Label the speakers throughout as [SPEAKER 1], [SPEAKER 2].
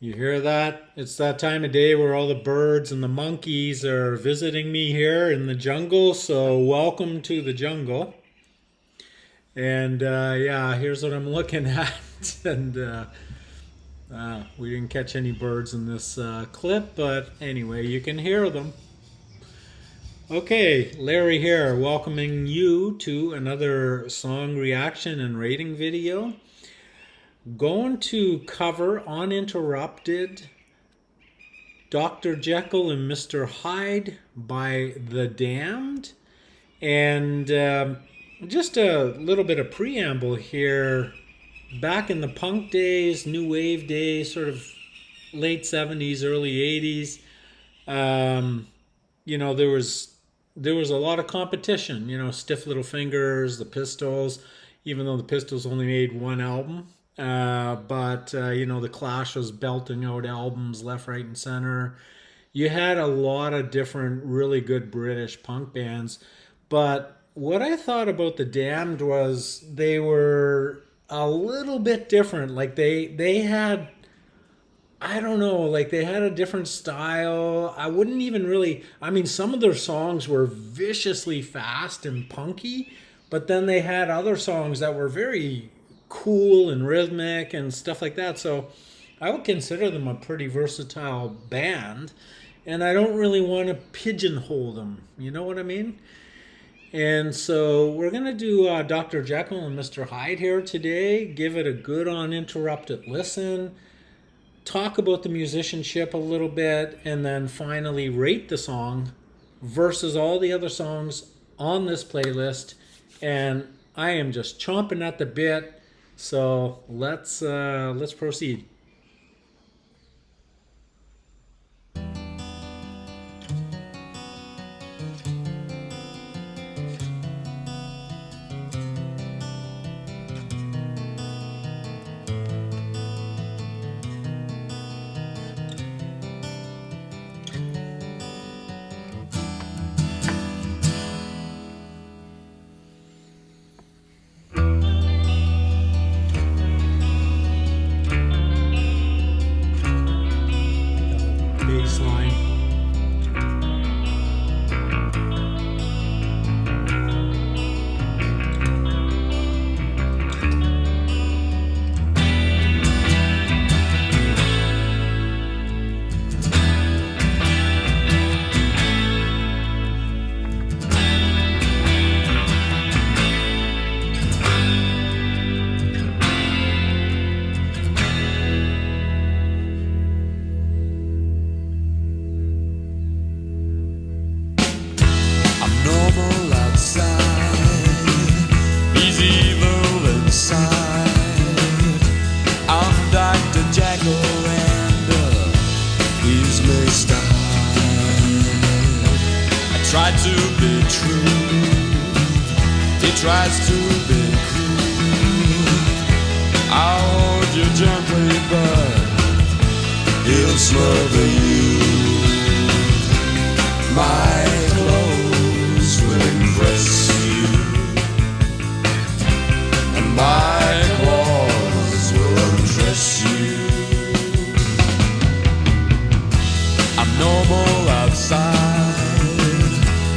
[SPEAKER 1] You hear that? It's that time of day where all the birds and the monkeys are visiting me here in the jungle. So, welcome to the jungle. And yeah, here's what I'm looking at. And we didn't catch any birds in this clip, but anyway, you can hear them. Okay, Larry here, welcoming you to another song reaction and rating video. Going to cover uninterrupted Dr. Jekyll and Mr. Hyde by The Damned. And just a little bit of preamble here. Back in the punk days, new wave days, sort of late 70s, early 80s, there was a lot of competition. Stiff Little Fingers, the Pistols, even though the Pistols only made one album. But the Clash was belting out albums left, right, and center. You had a lot of different really good British punk bands. But what I thought about The Damned was they were a little bit different. Like they had, I don't know, like they had a different style. I wouldn't even really, some of their songs were viciously fast and punky, but then they had other songs that were very cool and rhythmic and stuff like that. So I would consider them a pretty versatile band, and I don't really want to pigeonhole them. You know what I mean? And so we're going to do Dr. Jekyll and Mr. Hyde here today. Give it a good uninterrupted listen. Talk about the musicianship a little bit, and then finally rate the song versus all the other songs on this playlist. And I am just chomping at the bit, so let's proceed.
[SPEAKER 2] Tried to be true, he tries to be cruel. I'll hold you gently, but he'll smother you. My clothes will impress you, and my claws will undress you. I'm normal outside,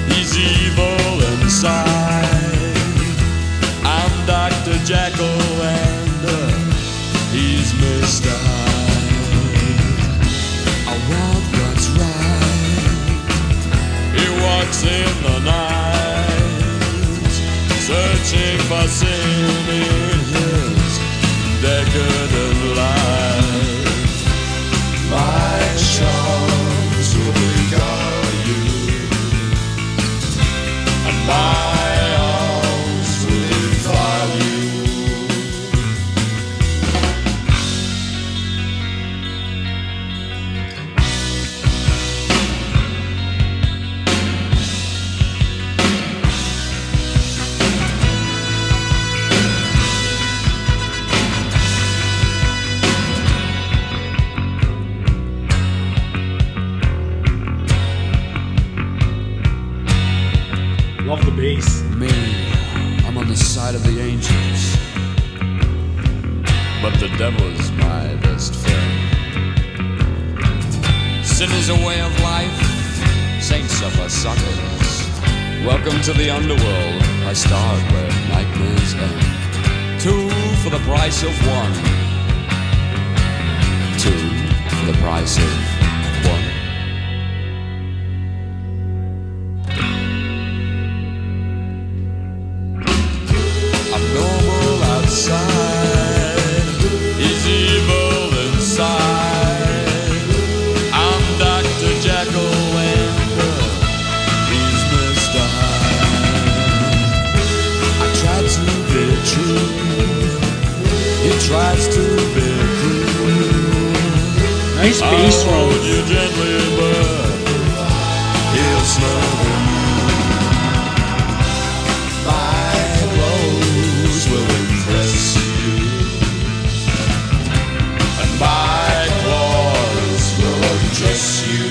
[SPEAKER 2] he's evil inside. I'm Dr. Jekyll and he's Mr. Hyde. I want what's right. He walks in the night, searching for sin in his decadent life. My charms will beguile you, my arms will defile you.
[SPEAKER 1] Love the bass.
[SPEAKER 2] Me, I'm on the side of the angels, but the devil's my best friend. Sin is a way of life, saints are for suckers. Welcome to the underworld, I start where nightmares end. 2 for the price of 1. 2 for the price of 1. Abnormal outside, he's evil inside. I'm Dr. Jekyll and he's Mr. Hyde. I try to be true, he tries to be cruel.
[SPEAKER 1] Nice bass
[SPEAKER 2] I'll hold
[SPEAKER 1] roll.
[SPEAKER 2] you gently, but he'll snuggle you. My clothes will impress you, and my claws will undress you.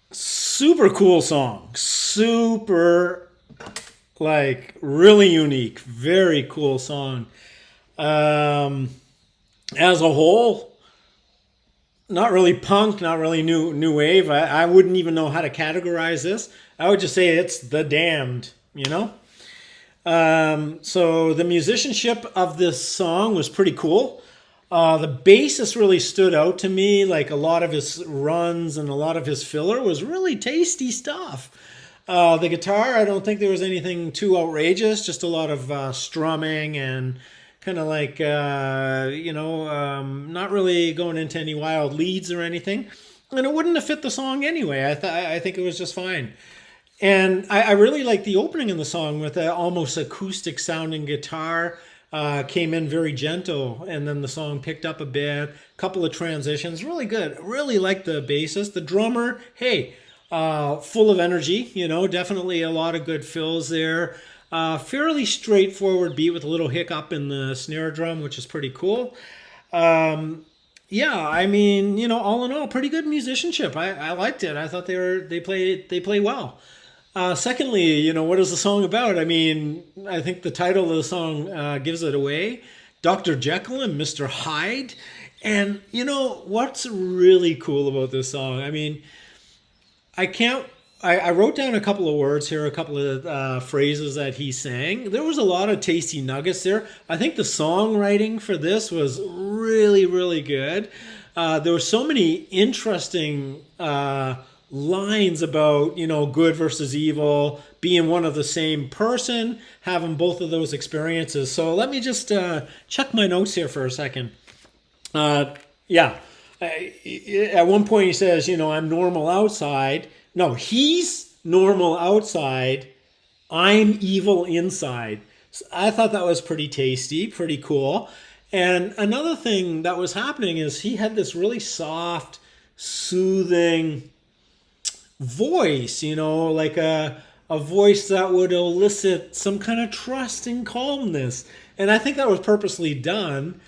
[SPEAKER 1] Super cool song. Super, like, really unique. Very cool song. As a whole, not really punk, not really new wave. I wouldn't even know how to categorize this. I would just say it's The Damned, you know? So the musicianship of this song was pretty cool. The bassist really stood out to me. Like a lot of his runs and a lot of his filler was really tasty stuff. The guitar, I don't think there was anything too outrageous. Just a lot of strumming and kind of like, not really going into any wild leads or anything. And it wouldn't have fit the song anyway. I think it was just fine. And I really like the opening in the song with that almost acoustic sounding guitar. Came in very gentle, and then the song picked up a bit. Couple of transitions, really good. Really like the bassist. The drummer, hey, full of energy. Definitely a lot of good fills there. Fairly straightforward beat with a little hiccup in the snare drum, which is pretty cool. Yeah, I mean, all in all, pretty good musicianship. I liked it. I thought they play well. Secondly, what is the song about? I mean, I think the title of the song gives it away. Dr. Jekyll and Mr. Hyde. And what's really cool about this song? I mean, I wrote down a couple of words here, a couple of phrases that he sang. There was a lot of tasty nuggets there. I think the songwriting for this was really, really good. There were so many interesting lines about, good versus evil, being one of the same person, having both of those experiences. So let me just check my notes here for a second. Yeah. At one point he says, I'm normal outside. No, he's normal outside. I'm evil inside. So I thought that was pretty tasty, pretty cool. And another thing that was happening is he had this really soft, soothing voice, like a voice that would elicit some kind of trust and calmness. And I think that was purposely done.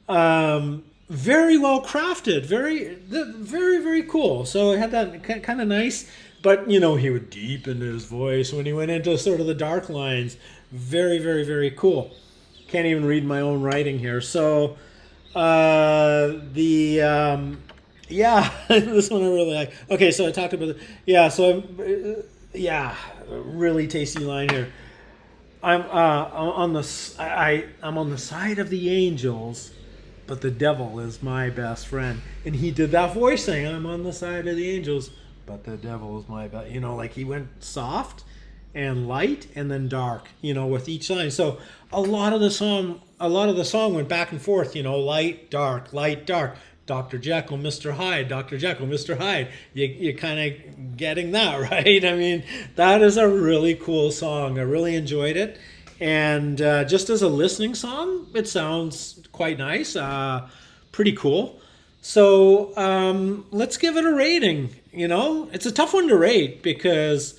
[SPEAKER 1] Very well crafted, very, very cool. So it had that kind of nice, but he would deepen his voice when he went into sort of the dark lines. Very, very, very cool. Can't even read my own writing here. So yeah, this one I really like. Okay, so I talked about really tasty line here. I'm on the side of the angels, but the devil is my best friend. And he did that voice thing. I'm on the side of the angels, but the devil is my best. Like he went soft and light and then dark. With each line. So a lot of the song went back and forth. Light, dark, light, dark. Dr. Jekyll, Mr. Hyde, Dr. Jekyll, Mr. Hyde. You're kind of getting that, right? I mean, that is a really cool song. I really enjoyed it. And just as a listening song, it sounds quite nice. Pretty cool. So let's give it a rating. It's a tough one to rate because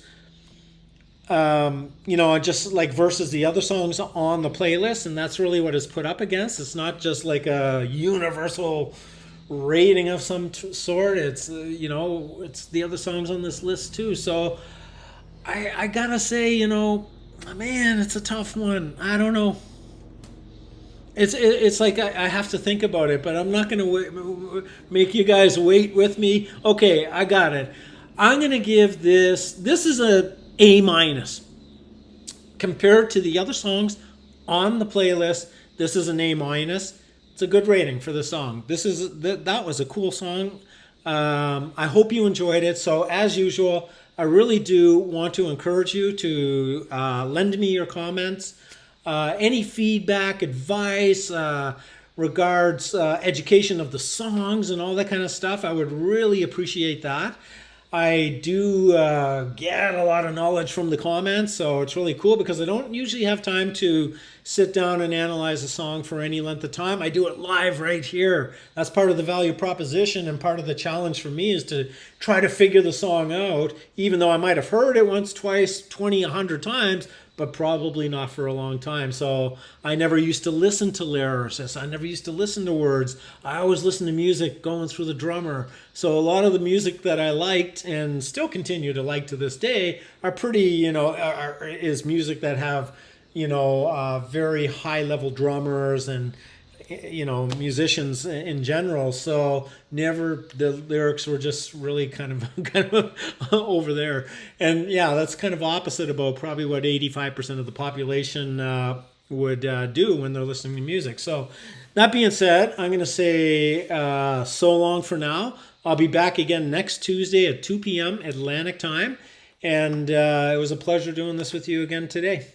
[SPEAKER 1] just like versus the other songs on the playlist, and that's really what it's put up against. It's not just like a universal rating of some sort. It's the other songs on this list too. So I gotta say, man, it's a tough one. I don't know. It's like I have to think about it, but I'm not going to make you guys wait with me. Okay, I got it. I'm going to give this. This is A minus compared to the other songs on the playlist. This is an A minus. It's a good rating for the song. That was a cool song. I hope you enjoyed it. So as usual, I really do want to encourage you to lend me your comments. Any feedback, advice, regards education of the songs and all that kind of stuff, I would really appreciate that. I do get a lot of knowledge from the comments, so it's really cool because I don't usually have time to sit down and analyze a song for any length of time. I do it live right here. That's part of the value proposition, and part of the challenge for me is to try to figure the song out, even though I might have heard it once, twice, 20, 100 times, but probably not for a long time. So I never used to listen to lyricists. I never used to listen to words. I always listened to music going through the drummer. So a lot of the music that I liked and still continue to like to this day are pretty, is music that have, very high level drummers and, musicians in general. So never, the lyrics were just really kind of over there. And yeah, that's kind of opposite about probably what 85% of the population would do when they're listening to music. So that being said, I'm going to say so long for now. I'll be back again next Tuesday at 2 p.m. Atlantic time. And it was a pleasure doing this with you again today.